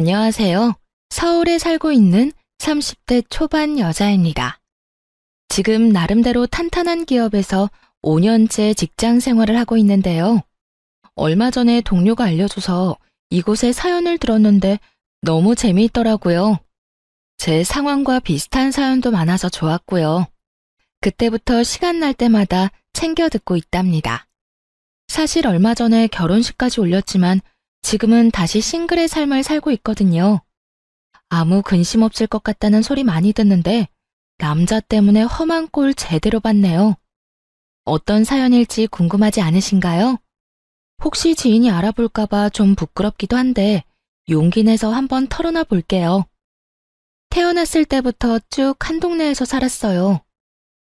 안녕하세요. 서울에 살고 있는 30대 초반 여자입니다. 지금 나름대로 탄탄한 기업에서 5년째 직장 생활을 하고 있는데요. 얼마 전에 동료가 알려줘서 이곳에 사연을 들었는데 너무 재미있더라고요. 제 상황과 비슷한 사연도 많아서 좋았고요. 그때부터 시간 날 때마다 챙겨 듣고 있답니다. 사실 얼마 전에 결혼식까지 올렸지만 지금은 다시 싱글의 삶을 살고 있거든요. 아무 근심 없을 것 같다는 소리 많이 듣는데 남자 때문에 험한 꼴 제대로 봤네요. 어떤 사연일지 궁금하지 않으신가요? 혹시 지인이 알아볼까봐 좀 부끄럽기도 한데 용기 내서 한번 털어놔 볼게요. 태어났을 때부터 쭉 한 동네에서 살았어요.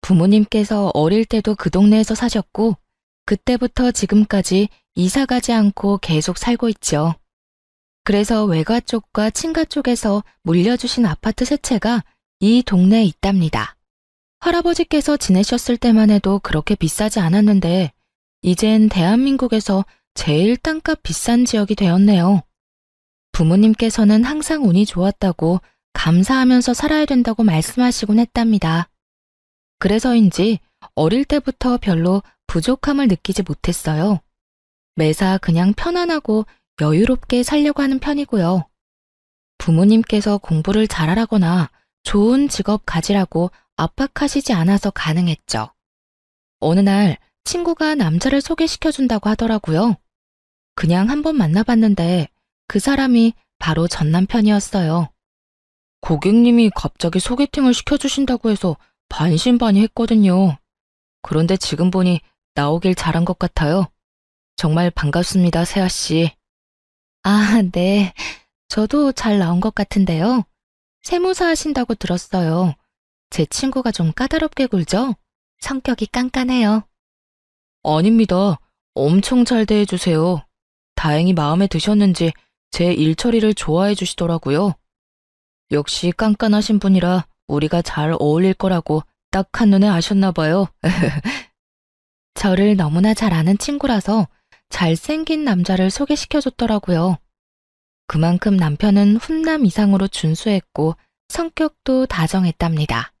부모님께서 어릴 때도 그 동네에서 사셨고 그때부터 지금까지 이사 가지 않고 계속 살고 있죠. 그래서 외가 쪽과 친가 쪽에서 물려주신 아파트 세 채가 이 동네에 있답니다. 할아버지께서 지내셨을 때만 해도 그렇게 비싸지 않았는데 이젠 대한민국에서 제일 땅값 비싼 지역이 되었네요. 부모님께서는 항상 운이 좋았다고 감사하면서 살아야 된다고 말씀하시곤 했답니다. 그래서인지 어릴 때부터 별로 부족함을 느끼지 못했어요. 매사 그냥 편안하고 여유롭게 살려고 하는 편이고요. 부모님께서 공부를 잘하라거나 좋은 직업 가지라고 압박하시지 않아서 가능했죠. 어느 날 친구가 남자를 소개시켜준다고 하더라고요. 그냥 한번 만나봤는데 그 사람이 바로 전 남편이었어요. 고객님이 갑자기 소개팅을 시켜주신다고 해서 반신반의했거든요. 그런데 지금 보니 나오길 잘한 것 같아요. 정말 반갑습니다, 세아 씨. 아, 네. 저도 잘 나온 것 같은데요. 세무사 하신다고 들었어요. 제 친구가 좀 까다롭게 굴죠? 성격이 깐깐해요. 아닙니다. 엄청 잘 대해주세요. 다행히 마음에 드셨는지 제 일 처리를 좋아해 주시더라고요. 역시 깐깐하신 분이라 우리가 잘 어울릴 거라고 딱 한눈에 아셨나 봐요. 저를 너무나 잘 아는 친구라서 잘생긴 남자를 소개시켜줬더라고요. 그만큼 남편은 훈남 이상으로 준수했고 성격도 다정했답니다.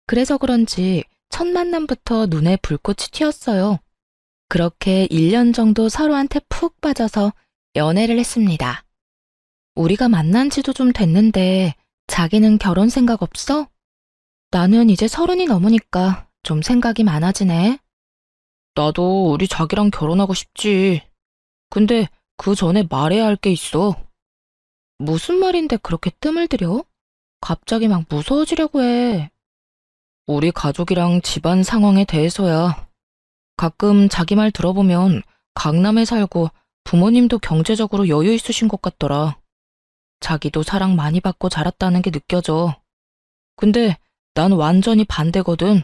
그래서 그런지 첫 만남부터 눈에 불꽃이 튀었어요. 그렇게 1년 정도 서로한테 푹 빠져서 연애를 했습니다. 우리가 만난 지도 좀 됐는데 자기는 결혼 생각 없어? 나는 이제 30이 넘으니까 좀 생각이 많아지네. 나도 우리 자기랑 결혼하고 싶지. 근데 그 전에 말해야 할 게 있어. 무슨 말인데 그렇게 뜸을 들여? 갑자기 막 무서워지려고 해. 우리 가족이랑 집안 상황에 대해서야. 가끔 자기 말 들어보면 강남에 살고 부모님도 경제적으로 여유 있으신 것 같더라. 자기도 사랑 많이 받고 자랐다는 게 느껴져. 근데 난 완전히 반대거든.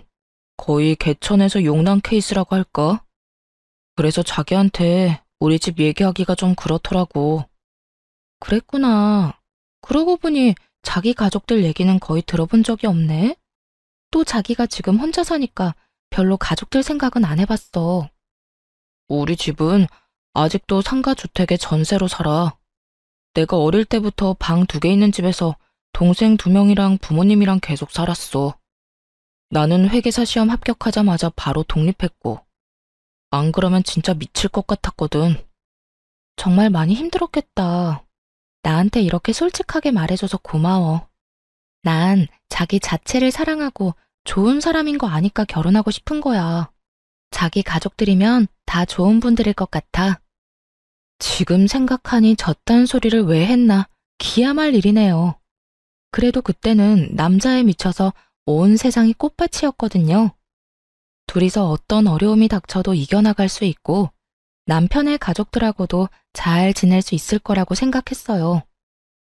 거의 개천에서 용난 케이스라고 할까? 그래서 자기한테 우리 집 얘기하기가 좀 그렇더라고. 그랬구나. 그러고 보니 자기 가족들 얘기는 거의 들어본 적이 없네. 또 자기가 지금 혼자 사니까 별로 가족들 생각은 안 해봤어. 우리 집은 아직도 상가주택에 전세로 살아. 내가 어릴 때부터 방 2개 있는 집에서 동생 2명이랑 부모님이랑 계속 살았어. 나는 회계사 시험 합격하자마자 바로 독립했고, 안 그러면 진짜 미칠 것 같았거든. 정말 많이 힘들었겠다. 나한테 이렇게 솔직하게 말해줘서 고마워. 난 자기 자체를 사랑하고 좋은 사람인 거 아니까 결혼하고 싶은 거야. 자기 가족들이면 다 좋은 분들일 것 같아. 지금 생각하니 저딴 소리를 왜 했나 기야말 일이네요. 그래도 그때는 남자에 미쳐서 온 세상이 꽃밭이었거든요. 둘이서 어떤 어려움이 닥쳐도 이겨나갈 수 있고 남편의 가족들하고도 잘 지낼 수 있을 거라고 생각했어요.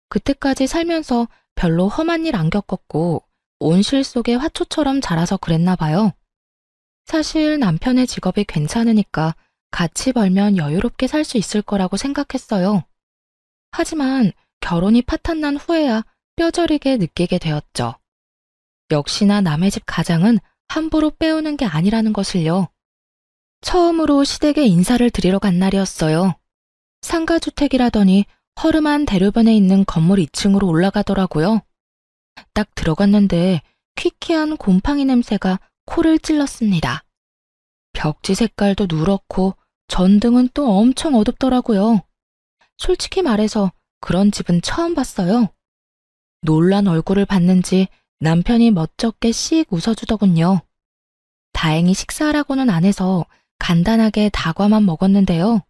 그때까지 살면서 별로 험한 일 안 겪었고 온실 속의 화초처럼 자라서 그랬나 봐요. 사실 남편의 직업이 괜찮으니까 같이 벌면 여유롭게 살 수 있을 거라고 생각했어요. 하지만 결혼이 파탄난 후에야 뼈저리게 느끼게 되었죠. 역시나 남의 집 가장은 함부로 빼오는 게 아니라는 것을요. 처음으로 시댁에 인사를 드리러 간 날이었어요. 상가주택이라더니 허름한 대로변에 있는 건물 2층으로 올라가더라고요. 딱 들어갔는데 퀴퀴한 곰팡이 냄새가 코를 찔렀습니다. 벽지 색깔도 누렇고 전등은 또 엄청 어둡더라고요. 솔직히 말해서 그런 집은 처음 봤어요. 놀란 얼굴을 봤는지 남편이 멋쩍게 씩 웃어주더군요. 다행히 식사하라고는 안 해서 간단하게 다과만 먹었는데요.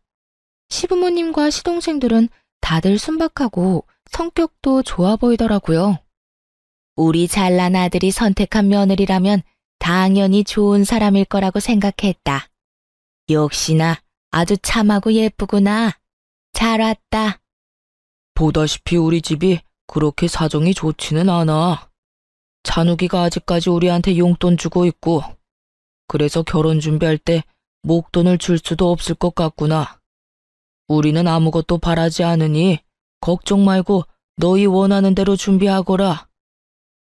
시부모님과 시동생들은 다들 순박하고 성격도 좋아 보이더라고요. 우리 잘난 아들이 선택한 며느리라면 당연히 좋은 사람일 거라고 생각했다. 역시나 아주 참하고 예쁘구나. 잘 왔다. 보다시피 우리 집이 그렇게 사정이 좋지는 않아. 찬욱이가 아직까지 우리한테 용돈 주고 있고, 그래서 결혼 준비할 때 목돈을 줄 수도 없을 것 같구나. 우리는 아무것도 바라지 않으니 걱정 말고 너희 원하는 대로 준비하거라.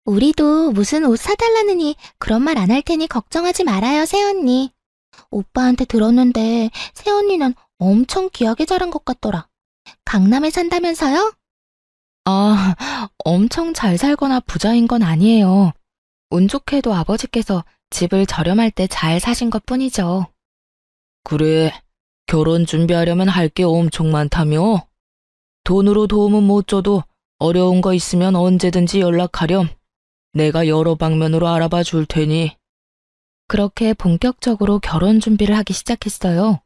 우리도 무슨 옷 사달라느니 그런 말 안 할 테니 걱정하지 말아요, 새언니. 오빠한테 들었는데 새언니는 엄청 귀하게 자란 것 같더라. 강남에 산다면서요? 아, 엄청 잘 살거나 부자인 건 아니에요. 운 좋게도 아버지께서 집을 저렴할 때 잘 사신 것 뿐이죠. 그래, 결혼 준비하려면 할 게 엄청 많다며? 돈으로 도움은 못 줘도 어려운 거 있으면 언제든지 연락하렴. 내가 여러 방면으로 알아봐 줄 테니. 그렇게 본격적으로 결혼 준비를 하기 시작했어요.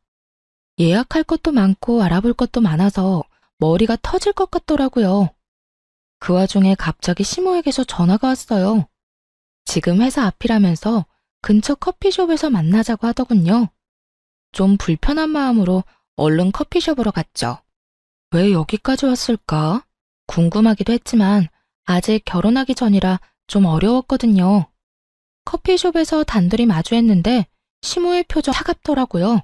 예약할 것도 많고 알아볼 것도 많아서 머리가 터질 것 같더라고요. 그 와중에 갑자기 시모에게서 전화가 왔어요. 지금 회사 앞이라면서 근처 커피숍에서 만나자고 하더군요. 좀 불편한 마음으로 얼른 커피숍으로 갔죠. 왜 여기까지 왔을까? 궁금하기도 했지만 아직 결혼하기 전이라 좀 어려웠거든요. 커피숍에서 단둘이 마주했는데 시모의 표정 차갑더라고요.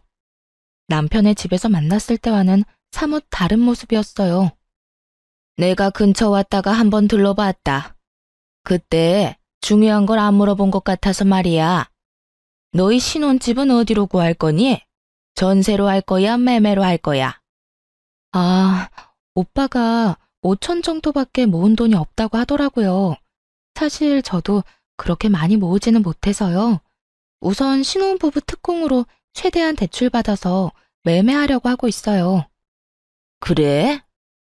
남편의 집에서 만났을 때와는 사뭇 다른 모습이었어요. 내가 근처 왔다가 한번 들러봤다. 그때 중요한 걸 안 물어본 것 같아서 말이야. 너희 신혼집은 어디로 구할 거니? 전세로 할 거야, 매매로 할 거야? 아, 오빠가 5천 정도밖에 모은 돈이 없다고 하더라고요. 사실 저도 그렇게 많이 모으지는 못해서요. 우선 신혼부부 특공으로 최대한 대출받아서 매매하려고 하고 있어요. 그래?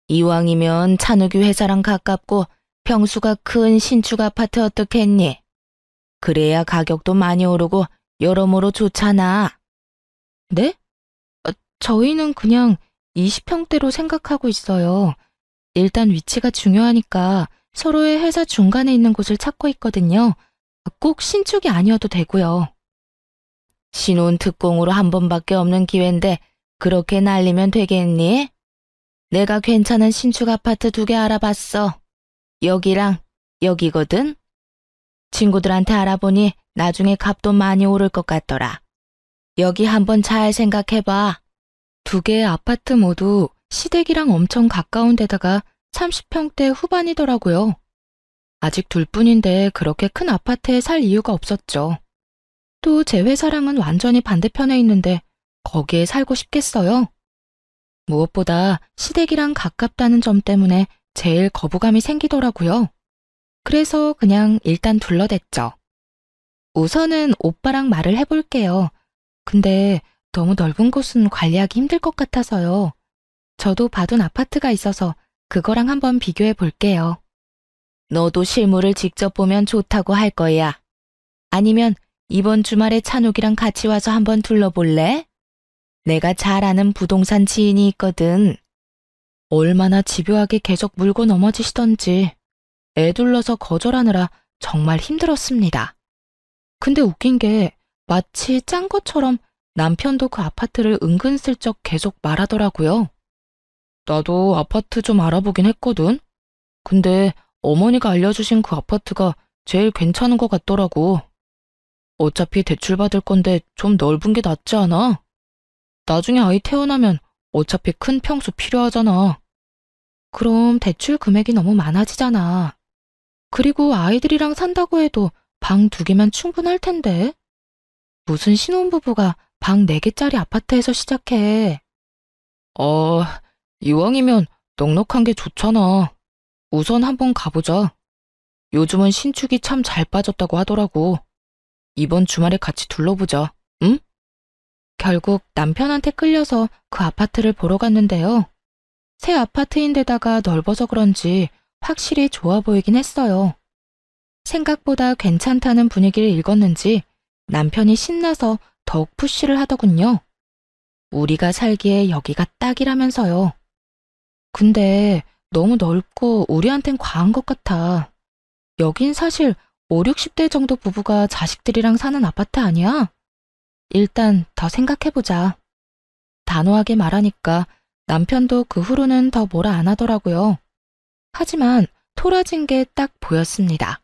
이왕이면 찬욱이 회사랑 가깝고 평수가 큰 신축 아파트 어떻겠니? 그래야 가격도 많이 오르고 여러모로 좋잖아. 네? 저희는 그냥 20평대로 생각하고 있어요. 일단 위치가 중요하니까 서로의 회사 중간에 있는 곳을 찾고 있거든요. 꼭 신축이 아니어도 되고요. 신혼 특공으로 한 번밖에 없는 기회인데 그렇게 날리면 되겠니? 내가 괜찮은 신축 아파트 2개 알아봤어. 여기랑 여기거든? 친구들한테 알아보니 나중에 값도 많이 오를 것 같더라. 여기 한번 잘 생각해봐. 2개의 아파트 모두 시댁이랑 엄청 가까운 데다가 30평대 후반이더라고요. 아직 둘뿐인데 그렇게 큰 아파트에 살 이유가 없었죠. 또 제 회사랑은 완전히 반대편에 있는데 거기에 살고 싶겠어요? 무엇보다 시댁이랑 가깝다는 점 때문에 제일 거부감이 생기더라고요. 그래서 그냥 일단 둘러댔죠. 우선은 오빠랑 말을 해볼게요. 근데 너무 넓은 곳은 관리하기 힘들 것 같아서요. 저도 봐둔 아파트가 있어서 그거랑 한번 비교해 볼게요. 너도 실물을 직접 보면 좋다고 할 거야. 아니면 이번 주말에 찬욱이랑 같이 와서 한번 둘러볼래? 내가 잘 아는 부동산 지인이 있거든. 얼마나 집요하게 계속 물고 넘어지시던지 애 둘러서 거절하느라 정말 힘들었습니다. 근데 웃긴 게 마치 짠 것처럼 남편도 그 아파트를 은근슬쩍 계속 말하더라고요. 나도 아파트 좀 알아보긴 했거든. 근데 어머니가 알려주신 그 아파트가 제일 괜찮은 것 같더라고. 어차피 대출받을 건데 좀 넓은 게 낫지 않아? 나중에 아이 태어나면 어차피 큰 평수 필요하잖아. 그럼 대출 금액이 너무 많아지잖아. 그리고 아이들이랑 산다고 해도 방 2개면 충분할 텐데. 무슨 신혼부부가 방 4개짜리 아파트에서 시작해. 이왕이면 넉넉한 게 좋잖아. 우선 한번 가보자. 요즘은 신축이 참 잘 빠졌다고 하더라고. 이번 주말에 같이 둘러보자, 응? 결국 남편한테 끌려서 그 아파트를 보러 갔는데요. 새 아파트인데다가 넓어서 그런지 확실히 좋아 보이긴 했어요. 생각보다 괜찮다는 분위기를 읽었는지 남편이 신나서 더욱 푸시를 하더군요. 우리가 살기에 여기가 딱이라면서요. 근데 너무 넓고 우리한텐 과한 것 같아. 여긴 사실 5, 60대 정도 부부가 자식들이랑 사는 아파트 아니야? 일단 더 생각해보자. 단호하게 말하니까 남편도 그 후로는 더 뭐라 안 하더라고요. 하지만 토라진 게 딱 보였습니다.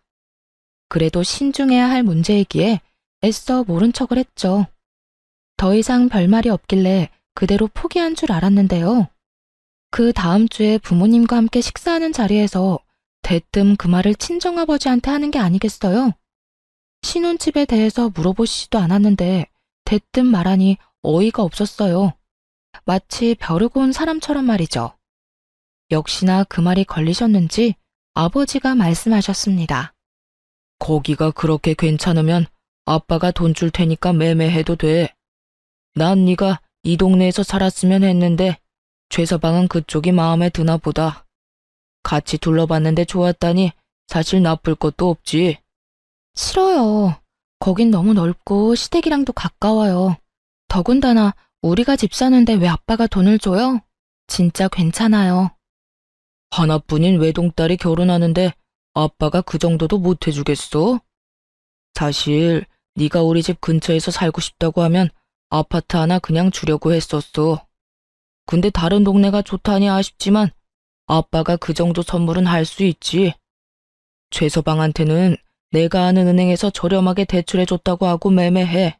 그래도 신중해야 할 문제이기에 애써 모른 척을 했죠. 더 이상 별말이 없길래 그대로 포기한 줄 알았는데요. 그 다음 주에 부모님과 함께 식사하는 자리에서 대뜸 그 말을 친정아버지한테 하는 게 아니겠어요? 신혼집에 대해서 물어보시지도 않았는데 대뜸 말하니 어이가 없었어요. 마치 벼르고 온 사람처럼 말이죠. 역시나 그 말이 걸리셨는지 아버지가 말씀하셨습니다. 거기가 그렇게 괜찮으면 아빠가 돈 줄 테니까 매매해도 돼. 난 네가 이 동네에서 살았으면 했는데 최서방은 그쪽이 마음에 드나 보다. 같이 둘러봤는데 좋았다니 사실 나쁠 것도 없지. 싫어요. 거긴 너무 넓고 시댁이랑도 가까워요. 더군다나 우리가 집 사는데 왜 아빠가 돈을 줘요? 진짜 괜찮아요. 하나뿐인 외동딸이 결혼하는데 아빠가 그 정도도 못 해주겠어? 사실 네가 우리 집 근처에서 살고 싶다고 하면 아파트 하나 그냥 주려고 했었어. 근데 다른 동네가 좋다니 아쉽지만 아빠가 그 정도 선물은 할 수 있지. 최서방한테는 내가 아는 은행에서 저렴하게 대출해줬다고 하고 매매해.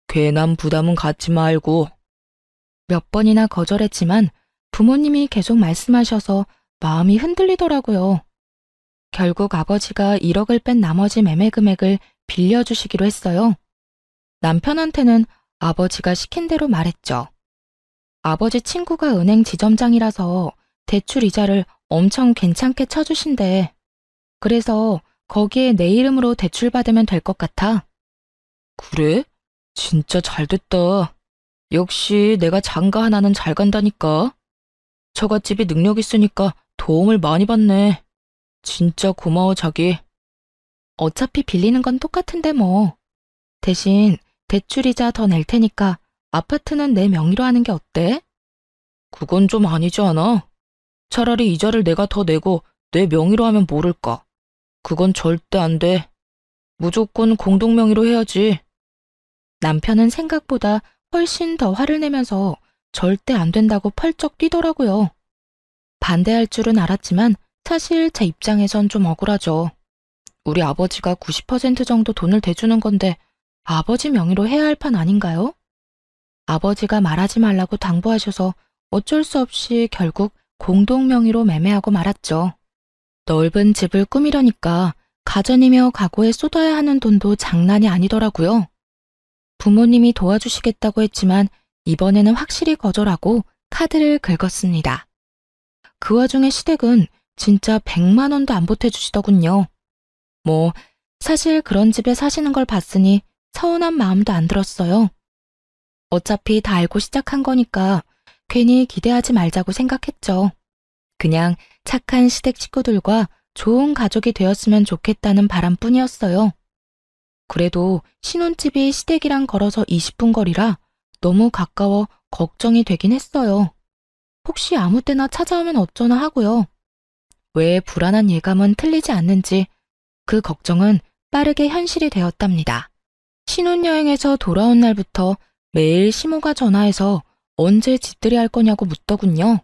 괜한 부담은 갖지 말고. 몇 번이나 거절했지만 부모님이 계속 말씀하셔서 마음이 흔들리더라고요. 결국 아버지가 1억을 뺀 나머지 매매 금액을 빌려주시기로 했어요. 남편한테는 아버지가 시킨 대로 말했죠. 아버지 친구가 은행 지점장이라서 대출 이자를 엄청 괜찮게 쳐주신대. 그래서 거기에 내 이름으로 대출받으면 될 것 같아. 그래? 진짜 잘 됐다. 역시 내가 장가 하나는 잘 간다니까. 처갓집이 능력 있으니까 도움을 많이 받네. 진짜 고마워, 자기. 어차피 빌리는 건 똑같은데 뭐. 대신 대출이자 더 낼 테니까 아파트는 내 명의로 하는 게 어때? 그건 좀 아니지 않아? 차라리 이자를 내가 더 내고 내 명의로 하면 모를까. 그건 절대 안 돼. 무조건 공동 명의로 해야지. 남편은 생각보다 훨씬 더 화를 내면서 절대 안 된다고 펄쩍 뛰더라고요. 반대할 줄은 알았지만 사실 제 입장에선 좀 억울하죠. 우리 아버지가 90% 정도 돈을 대주는 건데 아버지 명의로 해야 할 판 아닌가요? 아버지가 말하지 말라고 당부하셔서 어쩔 수 없이 결국 공동 명의로 매매하고 말았죠. 넓은 집을 꾸미려니까 가전이며 가구에 쏟아야 하는 돈도 장난이 아니더라고요. 부모님이 도와주시겠다고 했지만 이번에는 확실히 거절하고 카드를 긁었습니다. 그 와중에 시댁은 진짜 100만 원도 안 보태주시더군요. 뭐 사실 그런 집에 사시는 걸 봤으니 서운한 마음도 안 들었어요. 어차피 다 알고 시작한 거니까 괜히 기대하지 말자고 생각했죠. 그냥 착한 시댁 식구들과 좋은 가족이 되었으면 좋겠다는 바람뿐이었어요. 그래도 신혼집이 시댁이랑 걸어서 20분 거리라 너무 가까워 걱정이 되긴 했어요. 혹시 아무 때나 찾아오면 어쩌나 하고요. 왜 불안한 예감은 틀리지 않는지 그 걱정은 빠르게 현실이 되었답니다. 신혼여행에서 돌아온 날부터 매일 시모가 전화해서 언제 집들이 할 거냐고 묻더군요.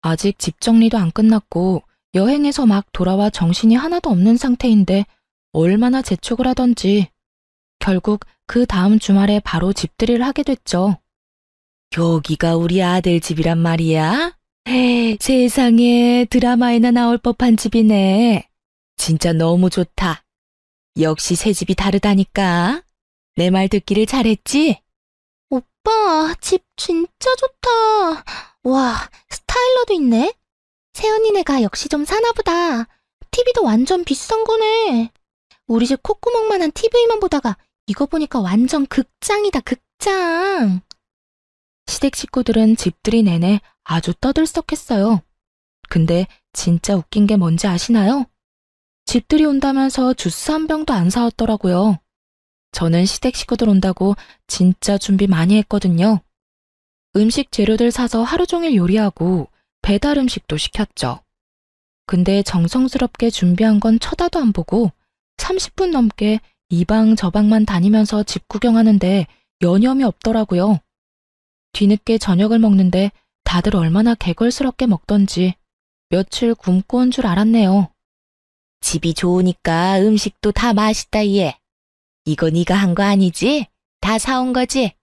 아직 집 정리도 안 끝났고 여행에서 막 돌아와 정신이 하나도 없는 상태인데 얼마나 재촉을 하던지 결국 그 다음 주말에 바로 집들이를 하게 됐죠. 여기가 우리 아들 집이란 말이야? 세상에 드라마에나 나올 법한 집이네. 진짜 너무 좋다. 역시 새 집이 다르다니까. 내 말 듣기를 잘했지? 오빠, 집 진짜 좋다. 와, 스타일러도 있네. 새언니네가 역시 좀 사나보다. TV도 완전 비싼 거네. 우리 집 콧구멍만한 TV만 보다가 이거 보니까 완전 극장이다, 극장. 시댁 식구들은 집들이 내내 아주 떠들썩했어요. 근데 진짜 웃긴 게 뭔지 아시나요? 집들이 온다면서 주스 한 병도 안 사왔더라고요. 저는 시댁 식구들 온다고 진짜 준비 많이 했거든요. 음식 재료들 사서 하루 종일 요리하고 배달 음식도 시켰죠. 근데 정성스럽게 준비한 건 쳐다도 안 보고 30분 넘게 이 방 저 방만 다니면서 집 구경하는데 여념이 없더라고요. 뒤늦게 저녁을 먹는데 다들 얼마나 개걸스럽게 먹던지 며칠 굶고 온 줄 알았네요. 집이 좋으니까 음식도 다 맛있다 얘. 이거 네가 한 거 아니지? 다 사온 거지?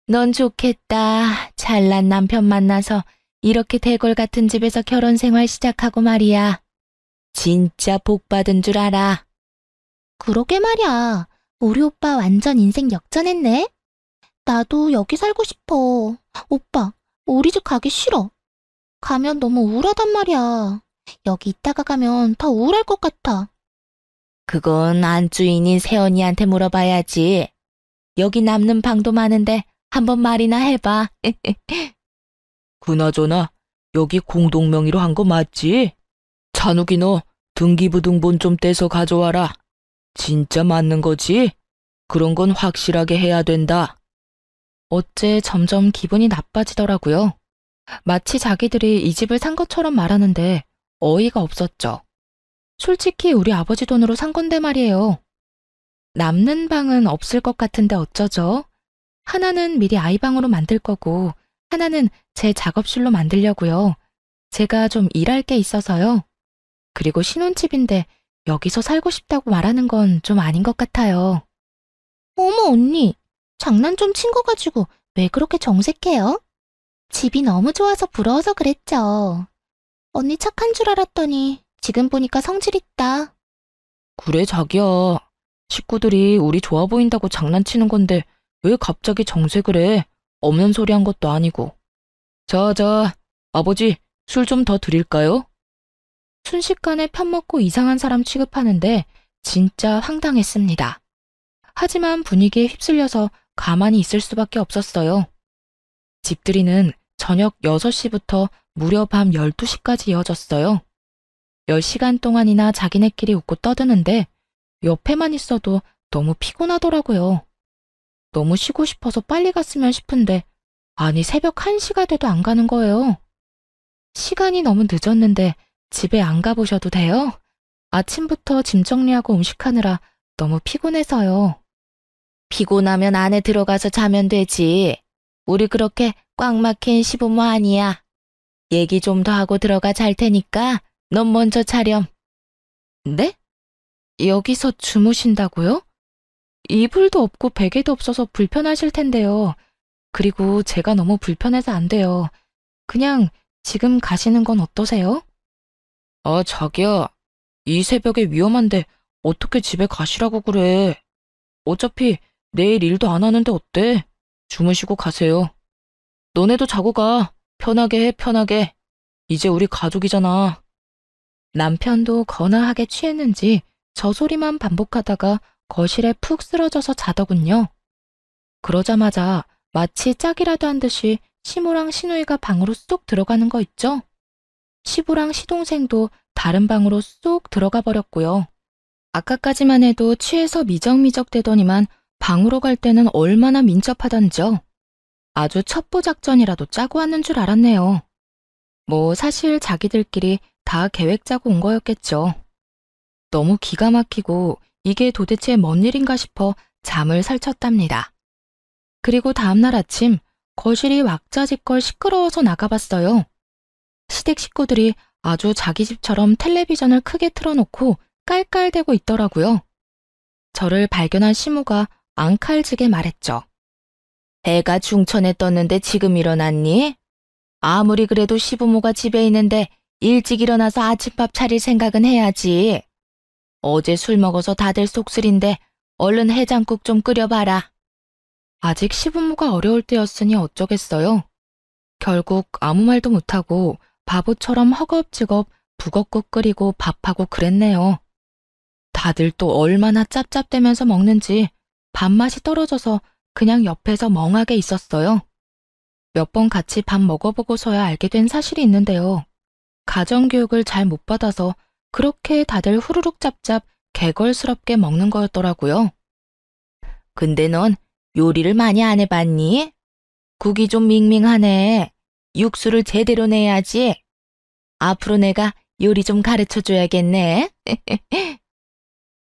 넌 좋겠다. 잘난 남편 만나서 이렇게 대골 같은 집에서 결혼 생활 시작하고 말이야. 진짜 복 받은 줄 알아. 그러게 말이야. 우리 오빠 완전 인생 역전했네. 나도 여기 살고 싶어. 오빠, 우리 집 가기 싫어. 가면 너무 우울하단 말이야. 여기 있다가 가면 더 우울할 것 같아. 그건 안주인인 새언니한테 물어봐야지. 여기 남는 방도 많은데 한번 말이나 해봐. 그나저나 여기 공동명의로 한 거 맞지? 찬욱이 너 등기부등본 좀 떼서 가져와라. 진짜 맞는 거지? 그런 건 확실하게 해야 된다. 어째 점점 기분이 나빠지더라고요. 마치 자기들이 이 집을 산 것처럼 말하는데 어이가 없었죠. 솔직히 우리 아버지 돈으로 산 건데 말이에요. 남는 방은 없을 것 같은데 어쩌죠? 하나는 미리 아이 방으로 만들 거고 하나는 제 작업실로 만들려고요. 제가 좀 일할 게 있어서요. 그리고 신혼집인데 여기서 살고 싶다고 말하는 건 좀 아닌 것 같아요. 어머, 언니. 장난 좀 친 거 가지고 왜 그렇게 정색해요? 집이 너무 좋아서 부러워서 그랬죠. 언니 착한 줄 알았더니 지금 보니까 성질 있다. 그래 자기야. 식구들이 우리 좋아 보인다고 장난치는 건데 왜 갑자기 정색을 해? 없는 소리 한 것도 아니고. 자, 아버지 술 좀 더 드릴까요? 순식간에 편먹고 이상한 사람 취급하는데 진짜 황당했습니다. 하지만 분위기에 휩쓸려서 가만히 있을 수밖에 없었어요. 집들이는 저녁 6시부터 무려 밤 12시까지 이어졌어요. 몇 시간 동안이나 자기네끼리 웃고 떠드는데 옆에만 있어도 너무 피곤하더라고요. 너무 쉬고 싶어서 빨리 갔으면 싶은데 아니 새벽 1시가 돼도 안 가는 거예요. 시간이 너무 늦었는데 집에 안 가보셔도 돼요? 아침부터 짐 정리하고 음식하느라 너무 피곤해서요. 피곤하면 안에 들어가서 자면 되지. 우리 그렇게 꽉 막힌 시부모 아니야. 얘기 좀 더 하고 들어가 잘 테니까 넌 먼저 차렴. 네? 여기서 주무신다고요? 이불도 없고 베개도 없어서 불편하실 텐데요. 그리고 제가 너무 불편해서 안 돼요. 그냥 지금 가시는 건 어떠세요? 아, 자기야. 이 새벽에 위험한데 어떻게 집에 가시라고 그래. 어차피 내일 일도 안 하는데 어때? 주무시고 가세요. 너네도 자고 가. 편하게 해, 편하게. 이제 우리 가족이잖아. 남편도 거나하게 취했는지 저 소리만 반복하다가 거실에 푹 쓰러져서 자더군요. 그러자마자 마치 짝이라도 한 듯이 시모랑 시누이가 방으로 쏙 들어가는 거 있죠? 시부랑 시동생도 다른 방으로 쏙 들어가 버렸고요. 아까까지만 해도 취해서 미적미적 대더니만 방으로 갈 때는 얼마나 민첩하던지요. 아주 첩보 작전이라도 짜고 왔는 줄 알았네요. 뭐 사실 자기들끼리 다 계획 짜고 온 거였겠죠. 너무 기가 막히고 이게 도대체 뭔 일인가 싶어 잠을 설쳤답니다. 그리고 다음날 아침 거실이 왁자지껄 시끄러워서 나가봤어요. 시댁 식구들이 아주 자기 집처럼 텔레비전을 크게 틀어놓고 깔깔대고 있더라고요. 저를 발견한 시모가 앙칼지게 말했죠. 해가 중천에 떴는데 지금 일어났니? 아무리 그래도 시부모가 집에 있는데 일찍 일어나서 아침밥 차릴 생각은 해야지. 어제 술 먹어서 다들 속쓰린데 얼른 해장국 좀 끓여봐라. 아직 시부모가 어려울 때였으니 어쩌겠어요. 결국 아무 말도 못하고 바보처럼 허겁지겁 북엇국 끓이고 밥하고 그랬네요. 다들 또 얼마나 짭짭대면서 먹는지 밥맛이 떨어져서 그냥 옆에서 멍하게 있었어요. 몇 번 같이 밥 먹어보고서야 알게 된 사실이 있는데요. 가정교육을 잘 못 받아서 그렇게 다들 후루룩 짭짭 개걸스럽게 먹는 거였더라고요. 근데 넌 요리를 많이 안 해봤니? 국이 좀 밍밍하네. 육수를 제대로 내야지. 앞으로 내가 요리 좀 가르쳐줘야겠네.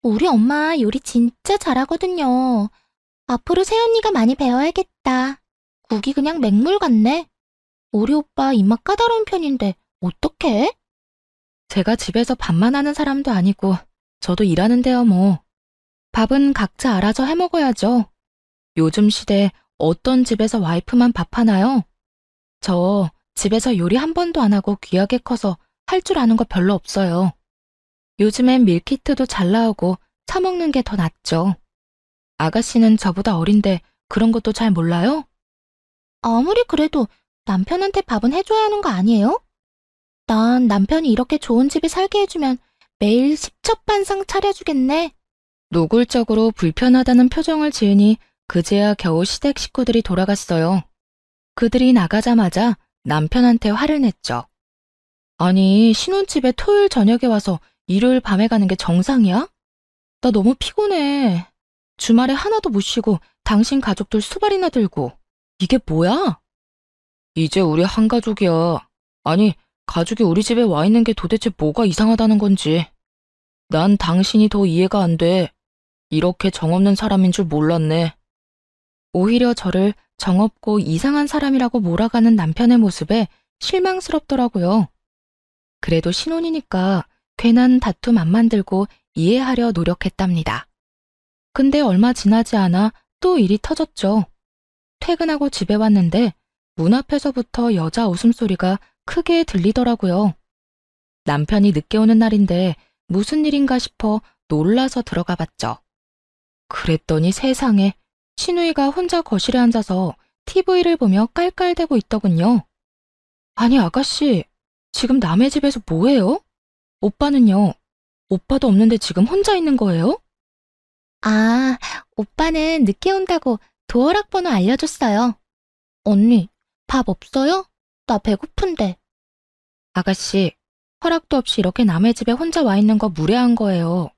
우리 엄마 요리 진짜 잘하거든요. 앞으로 새언니가 많이 배워야겠다. 국이 그냥 맹물 같네. 우리 오빠 입맛 까다로운 편인데 어떡해? 제가 집에서 밥만 하는 사람도 아니고 저도 일하는데요 뭐. 밥은 각자 알아서 해먹어야죠. 요즘 시대에 어떤 집에서 와이프만 밥하나요? 저 집에서 요리 한 번도 안 하고 귀하게 커서 할 줄 아는 거 별로 없어요. 요즘엔 밀키트도 잘 나오고 사 먹는 게 더 낫죠. 아가씨는 저보다 어린데 그런 것도 잘 몰라요? 아무리 그래도 남편한테 밥은 해줘야 하는 거 아니에요? 난 남편이 이렇게 좋은 집에 살게 해주면 매일 십첩반상 차려주겠네. 노골적으로 불편하다는 표정을 지으니 그제야 겨우 시댁 식구들이 돌아갔어요. 그들이 나가자마자 남편한테 화를 냈죠. 아니, 신혼집에 토요일 저녁에 와서 일요일 밤에 가는 게 정상이야? 나 너무 피곤해. 주말에 하나도 못 쉬고 당신 가족들 수발이나 들고. 이게 뭐야? 이제 우리 한 가족이야. 아니, 가족이 우리 집에 와 있는 게 도대체 뭐가 이상하다는 건지. 난 당신이 더 이해가 안 돼. 이렇게 정없는 사람인 줄 몰랐네. 오히려 저를 정없고 이상한 사람이라고 몰아가는 남편의 모습에 실망스럽더라고요. 그래도 신혼이니까 괜한 다툼 안 만들고 이해하려 노력했답니다. 근데 얼마 지나지 않아 또 일이 터졌죠. 퇴근하고 집에 왔는데 문 앞에서부터 여자 웃음소리가 크게 들리더라고요. 남편이 늦게 오는 날인데 무슨 일인가 싶어 놀라서 들어가 봤죠. 그랬더니 세상에 신우이가 혼자 거실에 앉아서 TV를 보며 깔깔대고 있더군요. 아니 아가씨, 지금 남의 집에서 뭐해요? 오빠는요? 오빠도 없는데 지금 혼자 있는 거예요? 아, 오빠는 늦게 온다고 도어락 번호 알려줬어요. 언니, 밥 없어요? 나 배고픈데. 아가씨, 허락도 없이 이렇게 남의 집에 혼자 와 있는 거 무례한 거예요.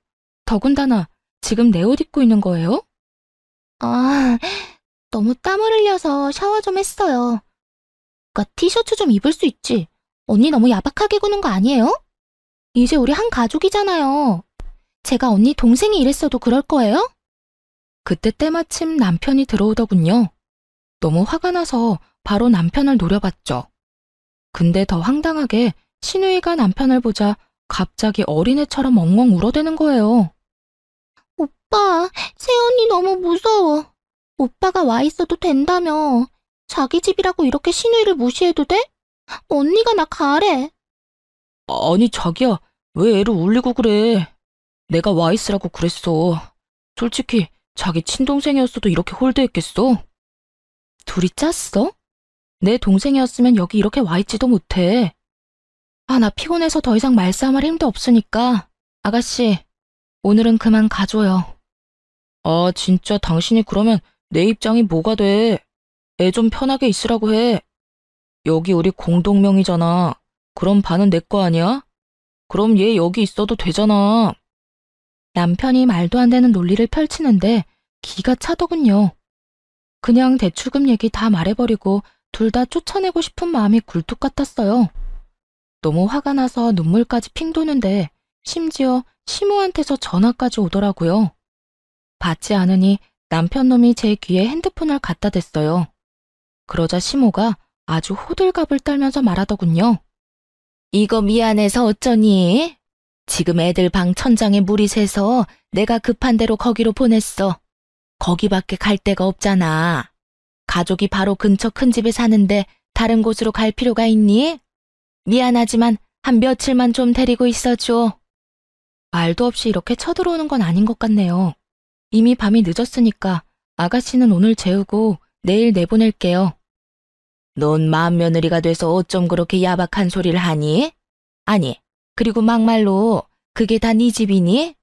더군다나 지금 내 옷 입고 있는 거예요? 아, 너무 땀을 흘려서 샤워 좀 했어요. 오빠 티셔츠 좀 입을 수 있지. 언니 너무 야박하게 구는 거 아니에요? 이제 우리 한 가족이잖아요. 제가 언니 동생이 이랬어도 그럴 거예요? 그때 때마침 남편이 들어오더군요. 너무 화가 나서 바로 남편을 노려봤죠. 근데 더 황당하게 신우이가 남편을 보자 갑자기 어린애처럼 엉엉 울어대는 거예요. 오빠, 새언니 너무 무서워. 오빠가 와 있어도 된다며. 자기 집이라고 이렇게 신우이를 무시해도 돼? 언니가 나 가래. 아니 자기야, 왜 애를 울리고 그래. 내가 와 있으라고 그랬어. 솔직히 자기 친동생이었어도 이렇게 홀대했겠어? 둘이 짰어? 내 동생이었으면 여기 이렇게 와 있지도 못해. 아, 나 피곤해서 더 이상 말싸움할 힘도 없으니까 아가씨, 오늘은 그만 가줘요. 아, 진짜 당신이 그러면 내 입장이 뭐가 돼? 애 좀 편하게 있으라고 해. 여기 우리 공동명의잖아. 그럼 반은 내 거 아니야? 그럼 얘 여기 있어도 되잖아. 남편이 말도 안 되는 논리를 펼치는데 기가 차더군요. 그냥 대출금 얘기 다 말해버리고 둘 다 쫓아내고 싶은 마음이 굴뚝 같았어요. 너무 화가 나서 눈물까지 핑 도는데 심지어 시모한테서 전화까지 오더라고요. 받지 않으니 남편 놈이 제 귀에 핸드폰을 갖다 댔어요. 그러자 시모가 아주 호들갑을 떨면서 말하더군요. 이거 미안해서 어쩌니? 지금 애들 방 천장에 물이 새서 내가 급한 대로 거기로 보냈어. 거기밖에 갈 데가 없잖아. 가족이 바로 근처 큰 집에 사는데 다른 곳으로 갈 필요가 있니? 미안하지만 한 며칠만 좀 데리고 있어줘. 말도 없이 이렇게 쳐들어오는 건 아닌 것 같네요. 이미 밤이 늦었으니까 아가씨는 오늘 재우고 내일 내보낼게요. 넌 맏며느리가 돼서 어쩜 그렇게 야박한 소리를 하니? 아니, 그리고 막말로 그게 다 네 집이니?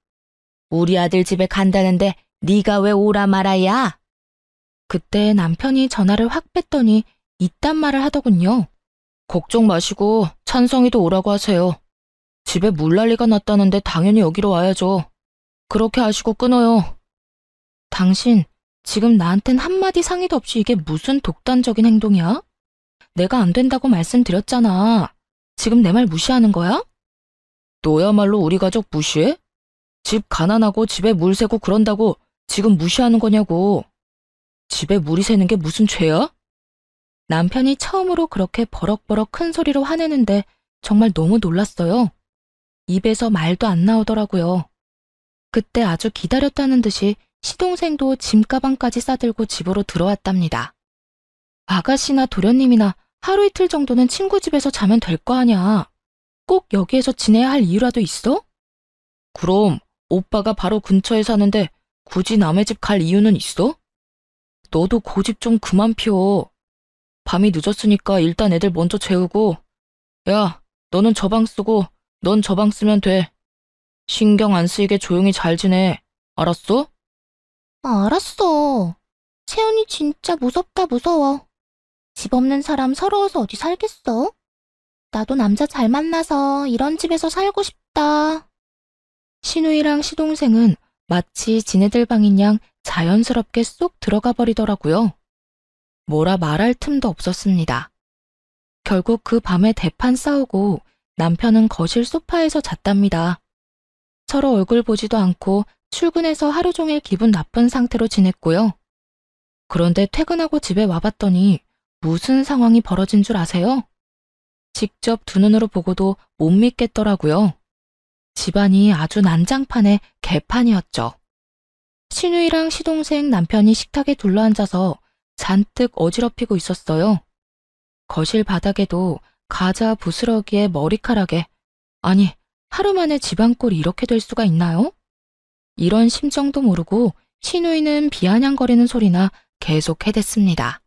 우리 아들 집에 간다는데 네가 왜 오라 말아야? 그때 남편이 전화를 확 뺐더니 이딴 말을 하더군요. 걱정 마시고 찬성이도 오라고 하세요. 집에 물난리가 났다는데 당연히 여기로 와야죠. 그렇게 하시고 끊어요. 당신, 지금 나한텐 한마디 상의도 없이 이게 무슨 독단적인 행동이야? 내가 안 된다고 말씀드렸잖아. 지금 내 말 무시하는 거야? 너야말로 우리 가족 무시해? 집 가난하고 집에 물 새고 그런다고 지금 무시하는 거냐고. 집에 물이 새는 게 무슨 죄야? 남편이 처음으로 그렇게 버럭버럭 큰 소리로 화내는데 정말 너무 놀랐어요. 입에서 말도 안 나오더라고요. 그때 아주 기다렸다는 듯이 시동생도 짐가방까지 싸들고 집으로 들어왔답니다. 아가씨나 도련님이나 하루 이틀 정도는 친구 집에서 자면 될 거 아냐. 꼭 여기에서 지내야 할 이유라도 있어? 그럼 오빠가 바로 근처에 사는데 굳이 남의 집 갈 이유는 있어? 너도 고집 좀 그만 피워. 밤이 늦었으니까 일단 애들 먼저 재우고, 야, 너는 저 방 쓰고 넌 저 방 쓰면 돼. 신경 안 쓰이게 조용히 잘 지내. 알았어? 알았어. 채연이 진짜 무섭다 무서워. 집 없는 사람 서러워서 어디 살겠어? 나도 남자 잘 만나서 이런 집에서 살고 싶다. 신우이랑 시동생은 마치 지네들 방인 양 자연스럽게 쏙 들어가 버리더라고요. 뭐라 말할 틈도 없었습니다. 결국 그 밤에 대판 싸우고 남편은 거실 소파에서 잤답니다. 서로 얼굴 보지도 않고 출근해서 하루 종일 기분 나쁜 상태로 지냈고요. 그런데 퇴근하고 집에 와봤더니 무슨 상황이 벌어진 줄 아세요? 직접 두 눈으로 보고도 못 믿겠더라고요. 집안이 아주 난장판의 개판이었죠. 신우이랑 시동생 남편이 식탁에 둘러앉아서 잔뜩 어지럽히고 있었어요. 거실 바닥에도 과자 부스러기에 머리카락에, 아니, 하루 만에 집안꼴이 이렇게 될 수가 있나요? 이런 심정도 모르고 신우이는 비아냥거리는 소리나 계속 해댔습니다.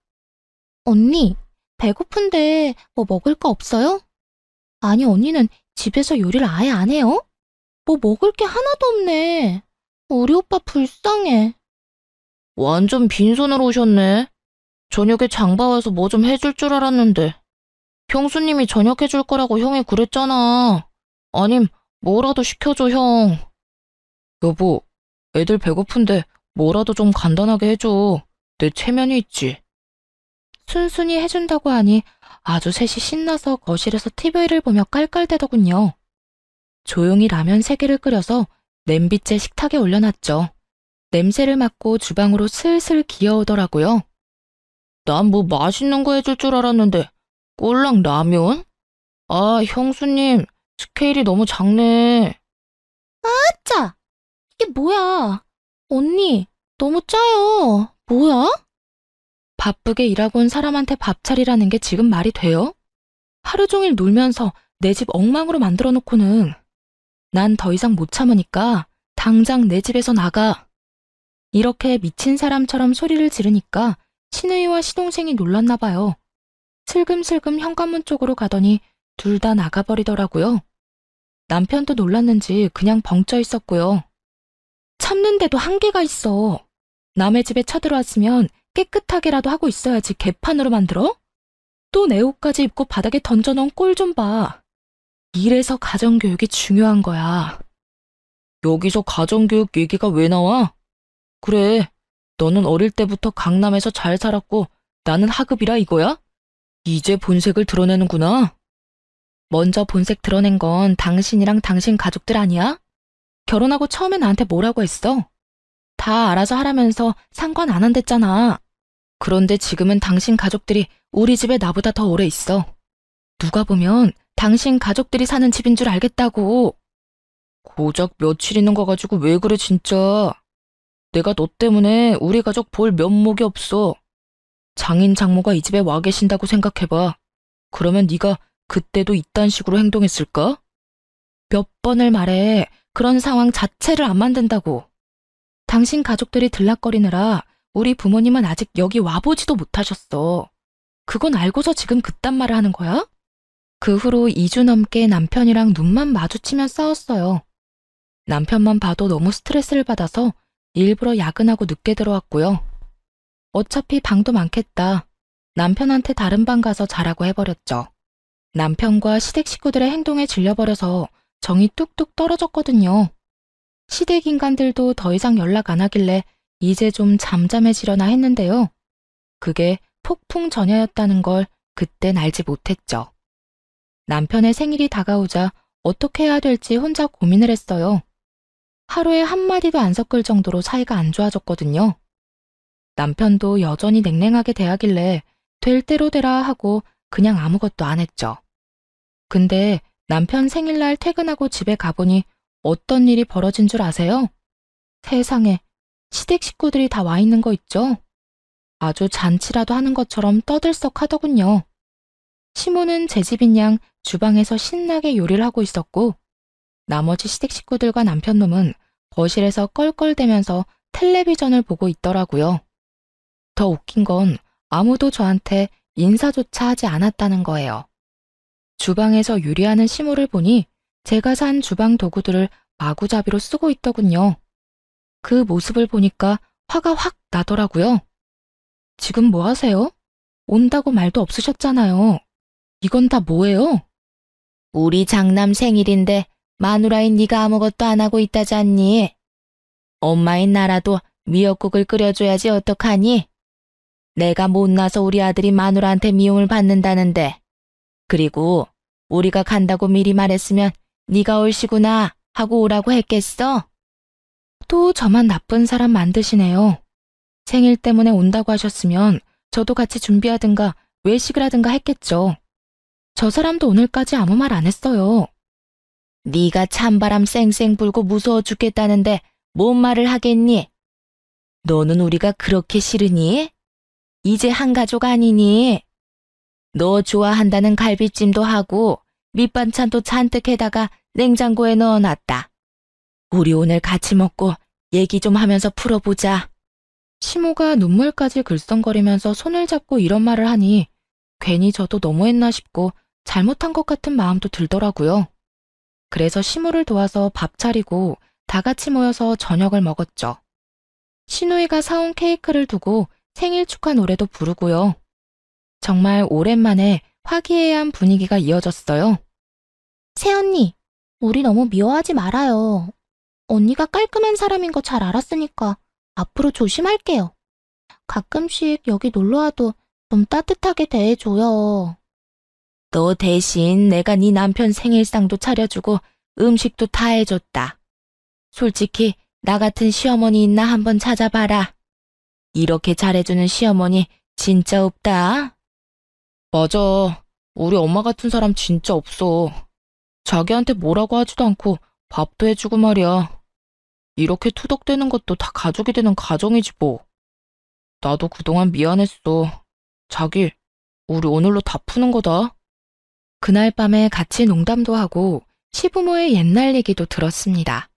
언니, 배고픈데 뭐 먹을 거 없어요? 아니, 언니는 집에서 요리를 아예 안 해요? 뭐 먹을 게 하나도 없네. 우리 오빠 불쌍해. 완전 빈손으로 오셨네. 저녁에 장봐 와서 뭐 좀 해줄 줄 알았는데. 형수님이 저녁 해줄 거라고 형이 그랬잖아. 아님, 뭐라도 시켜줘, 형. 여보, 애들 배고픈데 뭐라도 좀 간단하게 해줘. 내 체면이 있지. 순순히 해준다고 하니 아주 셋이 신나서 거실에서 TV를 보며 깔깔대더군요. 조용히 라면 3개를 끓여서 냄비째 식탁에 올려놨죠. 냄새를 맡고 주방으로 슬슬 기어오더라고요. 난 뭐 맛있는 거 해줄 줄 알았는데 꼴랑 라면? 아, 형수님, 스케일이 너무 작네. 아짜! 이게 뭐야? 언니, 너무 짜요. 뭐야? 바쁘게 일하고 온 사람한테 밥 차리라는 게 지금 말이 돼요? 하루 종일 놀면서 내 집 엉망으로 만들어 놓고는. 난 더 이상 못 참으니까 당장 내 집에서 나가. 이렇게 미친 사람처럼 소리를 지르니까 신우이와 시동생이 놀랐나 봐요. 슬금슬금 현관문 쪽으로 가더니 둘 다 나가버리더라고요. 남편도 놀랐는지 그냥 벙쪄 있었고요. 참는데도 한계가 있어. 남의 집에 쳐들어왔으면 깨끗하게라도 하고 있어야지 개판으로 만들어? 또 내 옷까지 입고 바닥에 던져놓은 꼴 좀 봐. 이래서 가정교육이 중요한 거야. 여기서 가정교육 얘기가 왜 나와? 그래, 너는 어릴 때부터 강남에서 잘 살았고 나는 하급이라 이거야? 이제 본색을 드러내는구나. 먼저 본색 드러낸 건 당신이랑 당신 가족들 아니야? 결혼하고 처음에 나한테 뭐라고 했어? 다 알아서 하라면서 상관 안 한댔잖아. 그런데 지금은 당신 가족들이 우리 집에 나보다 더 오래 있어. 누가 보면 당신 가족들이 사는 집인 줄 알겠다고. 고작 며칠 있는 거 가지고 왜 그래 진짜. 내가 너 때문에 우리 가족 볼 면목이 없어. 장인 장모가 이 집에 와 계신다고 생각해봐. 그러면 네가 그때도 이딴 식으로 행동했을까? 몇 번을 말해. 그런 상황 자체를 안 만든다고. 당신 가족들이 들락거리느라 우리 부모님은 아직 여기 와보지도 못하셨어. 그건 알고서 지금 그딴 말을 하는 거야? 그 후로 2주 넘게 남편이랑 눈만 마주치면 싸웠어요. 남편만 봐도 너무 스트레스를 받아서 일부러 야근하고 늦게 들어왔고요. 어차피 방도 많겠다. 남편한테 다른 방 가서 자라고 해버렸죠. 남편과 시댁 식구들의 행동에 질려버려서 정이 뚝뚝 떨어졌거든요. 시댁 인간들도 더 이상 연락 안 하길래 이제 좀 잠잠해지려나 했는데요. 그게 폭풍 전야였다는 걸 그땐 알지 못했죠. 남편의 생일이 다가오자 어떻게 해야 될지 혼자 고민을 했어요. 하루에 한마디도 안 섞을 정도로 사이가 안 좋아졌거든요. 남편도 여전히 냉랭하게 대하길래 될 대로 되라 하고 그냥 아무것도 안 했죠. 근데 남편 생일날 퇴근하고 집에 가보니 어떤 일이 벌어진 줄 아세요? 세상에, 시댁 식구들이 다 와 있는 거 있죠? 아주 잔치라도 하는 것처럼 떠들썩 하더군요. 시모는 제 집인 양 주방에서 신나게 요리를 하고 있었고, 나머지 시댁 식구들과 남편 놈은 거실에서 껄껄대면서 텔레비전을 보고 있더라고요. 더 웃긴 건 아무도 저한테 인사조차 하지 않았다는 거예요. 주방에서 요리하는 시모를 보니 제가 산 주방 도구들을 마구잡이로 쓰고 있더군요. 그 모습을 보니까 화가 확 나더라고요. 지금 뭐 하세요? 온다고 말도 없으셨잖아요. 이건 다 뭐예요? 우리 장남 생일인데 마누라인 네가 아무것도 안 하고 있다잖니. 엄마인 나라도 미역국을 끓여줘야지 어떡하니? 내가 못나서 우리 아들이 마누라한테 미움을 받는다는데. 그리고 우리가 간다고 미리 말했으면 네가 올시구나 하고 오라고 했겠어? 또 저만 나쁜 사람 만드시네요. 생일 때문에 온다고 하셨으면 저도 같이 준비하든가 외식을 하든가 했겠죠. 저 사람도 오늘까지 아무 말 안 했어요. 네가 찬바람 쌩쌩 불고 무서워 죽겠다는데 뭔 말을 하겠니? 너는 우리가 그렇게 싫으니? 이제 한 가족 아니니? 너 좋아한다는 갈비찜도 하고 밑반찬도 잔뜩 해다가 냉장고에 넣어놨다. 우리 오늘 같이 먹고 얘기 좀 하면서 풀어보자. 시모가 눈물까지 글썽거리면서 손을 잡고 이런 말을 하니 괜히 저도 너무했나 싶고 잘못한 것 같은 마음도 들더라고요. 그래서 시모를 도와서 밥 차리고 다 같이 모여서 저녁을 먹었죠. 시누이가 사온 케이크를 두고 생일 축하 노래도 부르고요. 정말 오랜만에 화기애애한 분위기가 이어졌어요. 새언니, 우리 너무 미워하지 말아요. 언니가 깔끔한 사람인 거 잘 알았으니까 앞으로 조심할게요. 가끔씩 여기 놀러와도 좀 따뜻하게 대해줘요. 너 대신 내가 네 남편 생일상도 차려주고 음식도 다 해줬다. 솔직히 나 같은 시어머니 있나 한번 찾아봐라. 이렇게 잘해주는 시어머니 진짜 없다. 맞아. 우리 엄마 같은 사람 진짜 없어. 자기한테 뭐라고 하지도 않고 밥도 해주고 말이야. 이렇게 투덕대는 것도 다 가족이 되는 가정이지 뭐. 나도 그동안 미안했어. 자기, 우리 오늘로 다 푸는 거다. 그날 밤에 같이 농담도 하고 시부모의 옛날 얘기도 들었습니다.